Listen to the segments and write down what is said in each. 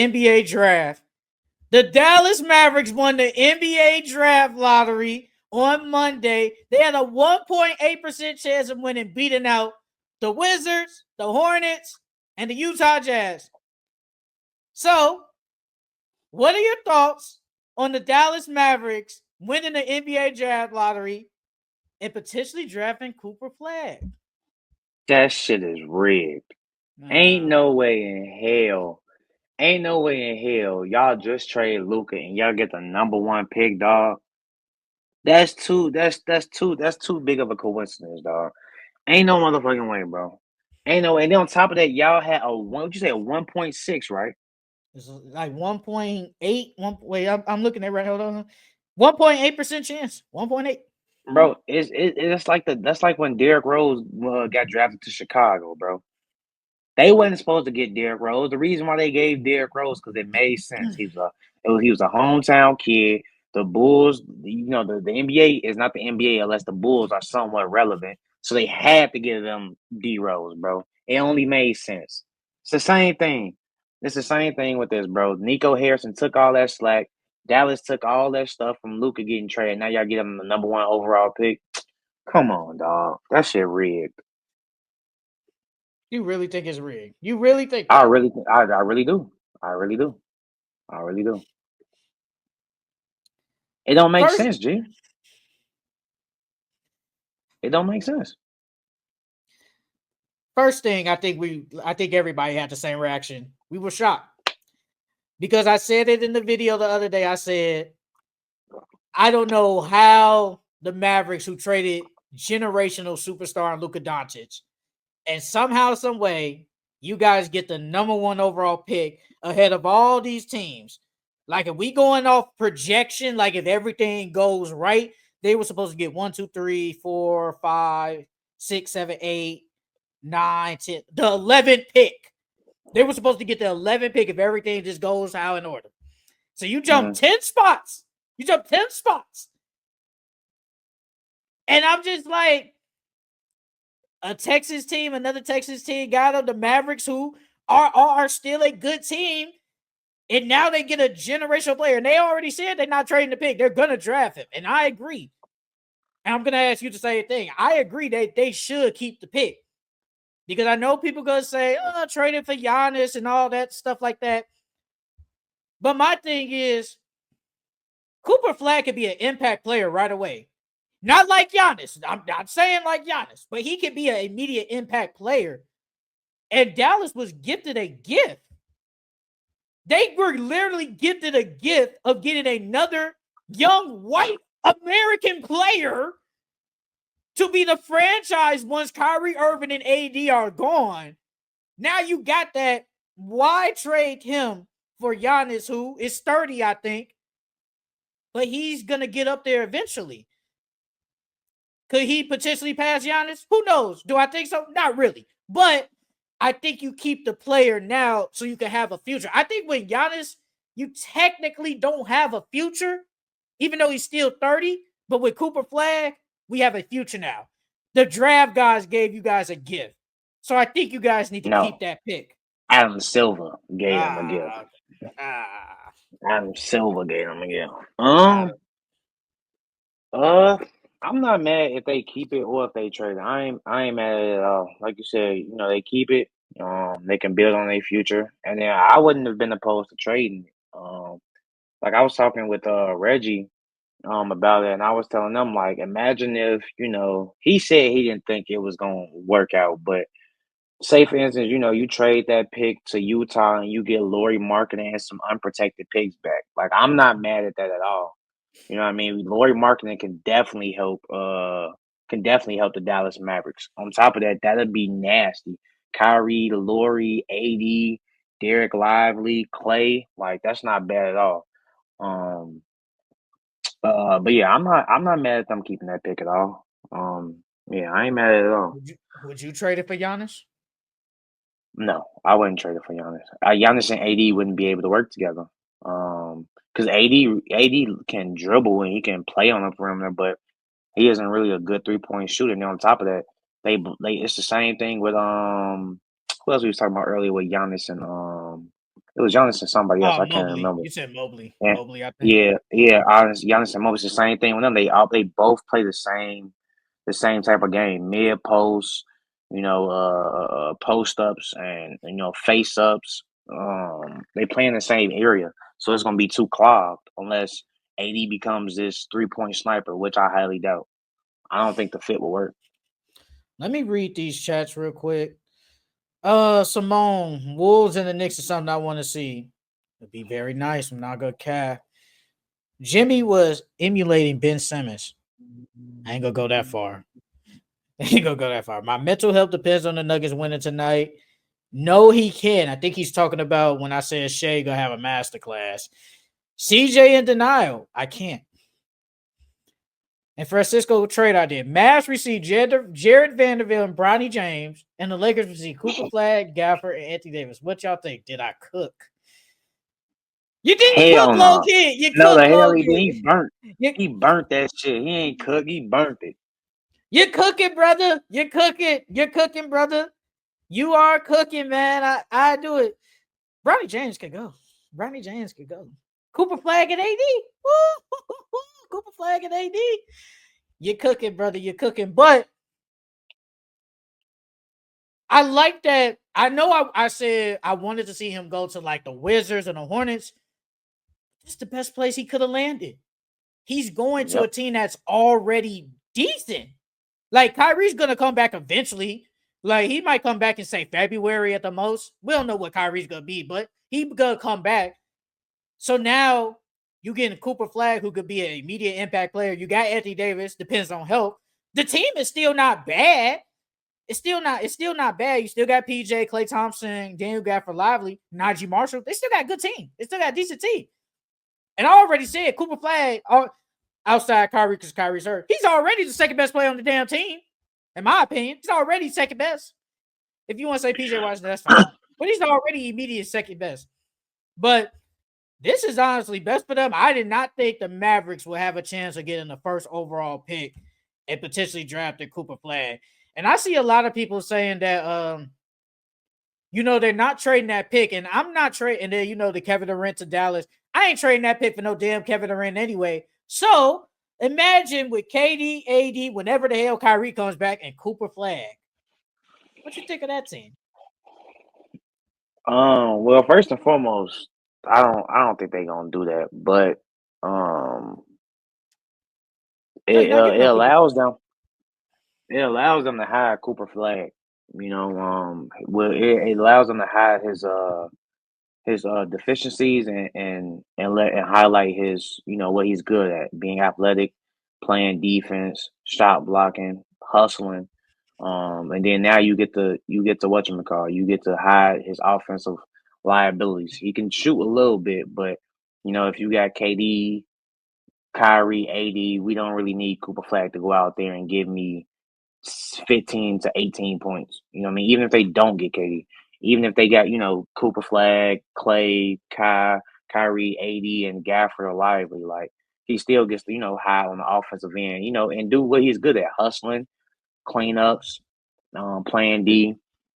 NBA draft. The Dallas Mavericks won the NBA draft lottery on Monday. They had a 1.8% chance of winning, beating out the Wizards, the Hornets, and the Utah Jazz. So, what are your thoughts on the Dallas Mavericks winning the NBA draft lottery and potentially drafting Cooper Flag? That shit is rigged. Ain't no way in hell. Ain't no way in hell y'all just trade Luca and y'all get the #1 pick, dog. That's too big of a coincidence, dog. Ain't no motherfucking way, bro. Ain't no way. And then on top of that, y'all had a one. What you say, a 1.6, right? It's like 1.8. Wait, I'm looking at right. Hold on. 1.8% chance. 1.8. Bro, it's like that's like when Derrick Rose got drafted to Chicago, bro. They wasn't supposed to get Derrick Rose. The reason why they gave Derrick Rose because it made sense. He was a hometown kid. The Bulls, the NBA is not the NBA unless the Bulls are somewhat relevant. So they had to give them D Rose, bro. It only made sense. It's the same thing. It's the same thing with this, bro. Nico Harrison took all that slack. Dallas took all that stuff from Luka getting traded. Now y'all get him the #1 overall pick. Come on, dog. That shit rigged. You really think it's rigged? You really think I that? really, I really do. I really do. I really do. It don't make First, sense, G. It don't make sense. first thing, I think everybody had the same reaction. We were shocked because I said it in the video the other day. I said I don't know how the Mavericks, who traded generational superstar Luka Doncic, and somehow, some way, you guys get the #1 overall pick ahead of all these teams. Like if we going off projection, like if everything goes right, they were supposed to get 1, 2, 3, 4, 5, 6, 7, 8, 9, 10, the 11th pick. They were supposed to get the 11th pick if everything just goes how in order. So you jump Mm. 10 spots. You jump 10 spots. And I'm just like, a Texas team, another Texas team got them, the Mavericks, who are still a good team. And now they get a generational player. And they already said they're not trading the pick. They're going to draft him. And I agree. And I'm going to ask you the same thing. I agree that they should keep the pick. Because I know people going to say, oh, trading for Giannis and all that stuff like that. But my thing is, Cooper Flag could be an impact player right away. Not like Giannis. I'm not saying like Giannis, but he could be an immediate impact player. And Dallas was gifted a gift. They were literally gifted a gift of getting another young white American player to be the franchise once Kyrie Irving and AD are gone. Now you got that. Why trade him for Giannis, who is 30, I think, but he's going to get up there eventually? Could he potentially pass Giannis? Who knows? Do I think so? Not really. But I think you keep the player now so you can have a future. I think with Giannis, you technically don't have a future, even though he's still 30. But with Cooper Flag, we have a future now. The draft guys gave you guys a gift. So I think you guys need to keep No, that pick. Adam Silver gave him a gift. Ah, ah, Adam Silver gave him a gift. Adam. Uh, I'm not mad if they keep it or if they trade it. I ain't mad at it at all. Like you said, they keep it. They can build on their future, and then I wouldn't have been opposed to trading it. Like I was talking with Reggie about it, and I was telling them like, imagine if he said he didn't think it was gonna work out, but say for instance, you trade that pick to Utah and you get Laurie Marketing and some unprotected picks back. Like I'm not mad at that at all. You know what I mean? Laurie Marketing can definitely help the Dallas Mavericks. On top of that, that'd be nasty. Kyrie, Laurie, AD, Derek Lively, Clay, like that's not bad at all. Um but yeah, I'm not mad at them keeping that pick at all. Yeah, I ain't mad at it at all. Would you trade it for Giannis? No, I wouldn't trade it for Giannis. Giannis and AD wouldn't be able to work together. Because AD can dribble and he can play on the perimeter, but he isn't really a good 3-point shooter. And on top of that, it's the same thing with who else we was talking about earlier with Giannis and It was Giannis and somebody else. Oh, I can't Mobley. remember. You said Mobley. And Mobley, I think. yeah. Honest, Giannis and Mobley's the same thing with them. They both play the same type of game, mid post, post ups and face ups. They play in the same area, so it's gonna be too clogged unless AD becomes this 3-point sniper, which I highly doubt. I don't think the fit will work. Let me read these chats real quick. Simone, Wolves and the Knicks is something I want to see. It'd be very nice. I'm not gonna cap. Jimmy was emulating Ben Simmons. I ain't gonna go that far. I ain't gonna go that far. My mental health depends on the Nuggets winning tonight. No, he can. I think he's talking about when I said Shea gonna have a masterclass. CJ in denial. I can't. And Francisco trade idea. Mavs received Jared Vanderbilt and Bronny James, and the Lakers received Cooper Flag, Gaffer, and Anthony Davis. What y'all think? Did I cook? You didn't cook, Hell low no. kid. You No, the cooked, hell low he did. kid. He burnt. You, He burnt that shit. He ain't cook. He burnt it. you're cooking, brother. You're cooking. You're cooking, brother. You are cooking, man. I do it. Bronny James could go. Bronny James could go. Cooper Flag and AD. Woo! Cooper Flag and AD. You're cooking, brother. You're cooking. But I like that. I know I said I wanted to see him go to like the Wizards and the Hornets. It's the best place he could have landed. He's going to a Yep. team that's already decent. Like Kyrie's gonna come back eventually. Like he might come back and say February at the most. We don't know what Kyrie's gonna be, but he's gonna come back. So now you getting Cooper Flag, who could be an immediate impact player. You got Anthony Davis, depends on health. The team is still not bad. It's still not bad. You still got PJ, Klay Thompson, Daniel Gafford Lively, Najee Marshall. They still got a good team. They still got a decent team. And I already said Cooper Flag outside Kyrie because Kyrie's hurt. He's already the second best player on the damn team. In my opinion, he's already second best. If you want to say PJ Washington, that's fine. But he's already immediate second best. But this is honestly best for them. I did not think the Mavericks would have a chance of getting the first overall pick and potentially drafting Cooper Flag. And I see a lot of people saying that they're not trading that pick, and I'm not trading. And then the Kevin Durant to Dallas. I ain't trading that pick for no damn Kevin Durant anyway. So imagine with KD, AD, whenever the hell Kyrie comes back, and Cooper Flag. What you think of that team? Well, first and foremost, I don't think they're gonna do that, but um, No, you're not it giving up Cooper Flag. it allows them to hide Cooper Flag. Well, it allows them to hide his deficiencies and highlight his what he's good at, being athletic, playing defense, shot blocking, hustling. And then now you get to whatchamacallit, you get to hide his offensive liabilities. He can shoot a little bit, but if you got KD, Kyrie, AD, we don't really need Cooper Flag to go out there and give me 15 to 18 points. You know what I mean? Even if they don't get KD, even if they got, Cooper Flag, Clay, Kyrie, AD, and Gafford Lively, like he still gets to, high on the offensive end, and do what he's good at, hustling, cleanups, playing D,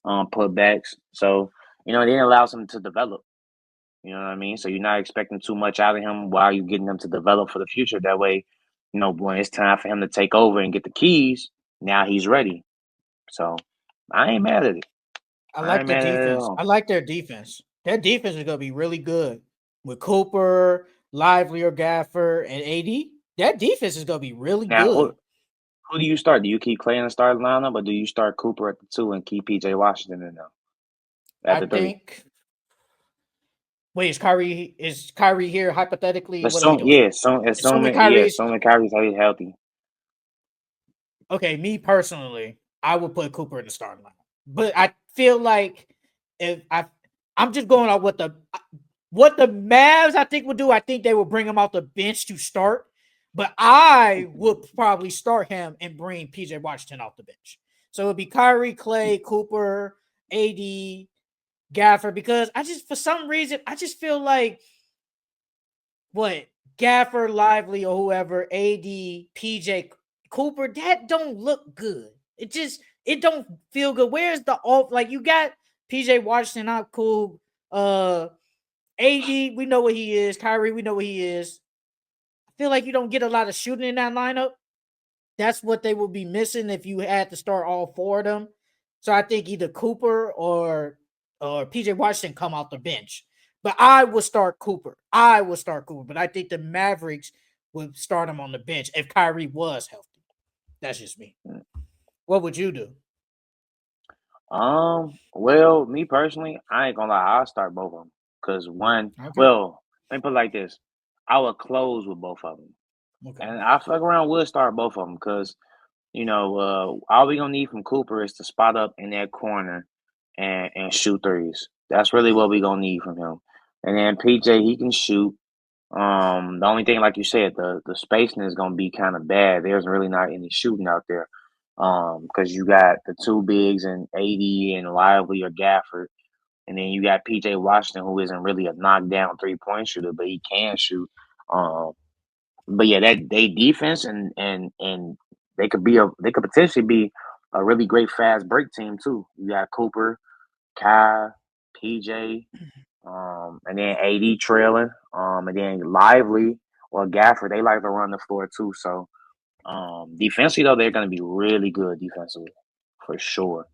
putbacks. So, then it allows him to develop. You know what I mean? So you're not expecting too much out of him while you're getting him to develop for the future. That way, when it's time for him to take over and get the keys, now he's ready. So I ain't mad at it. I I like ain't their mad at it at defense. all. I like their defense. Their defense is gonna be really good with Cooper, Lively, or Gaffer, and AD. That defense is gonna be really Now, good. who do you start? Do you keep Clay in the starting lineup, or do you start Cooper at the 2 and keep PJ Washington in there at I the 3? think. Wait, is Kyrie here hypothetically? What are we Assume, doing? yeah, Assuming Kyrie's Kyrie's healthy. okay. Me personally, I would put Cooper in the starting lineup, but I feel like if I'm just going on what the Mavs I think would do. I think they will bring him off the bench to start, but I would probably start him and bring PJ Washington off the bench. So it'd be Kyrie, Clay, Cooper, AD, Gaffer, because for some reason, I just feel like what Gaffer, Lively, or whoever, AD, PJ, Cooper, that don't look good. It don't feel good. Where's the off? Like you got PJ Washington, not cool. AD, we know what he is. Kyrie, we know what he is. I feel like you don't get a lot of shooting in that lineup. That's what they would be missing if you had to start all four of them. So I think either Cooper or PJ Washington come off the bench. But I would start Cooper. But I think the Mavericks would start him on the bench if Kyrie was healthy. That's just me. What would you do? Well, me personally, I ain't gonna lie, I'll start both of them. Cause one, Okay. well, let me put it like this. I would close with both of them. Okay. And I fuck around would start both of them because, all we gonna need from Cooper is to spot up in that corner and shoot threes. That's really what we gonna need from him. And then PJ, he can shoot. The only thing, like you said, the spacing is gonna be kind of bad. There's really not any shooting out there. Because you got the two bigs and AD and Lively or Gafford, and then you got PJ Washington, who isn't really a knockdown 3-point shooter, but he can shoot. Um, but yeah, that they defense and they could potentially be a really great fast break team too. You got Cooper, Kai, PJ, and then AD trailing, and then Lively or Gafford. They like to run the floor too. So defensively though, they're gonna be really good defensively for sure.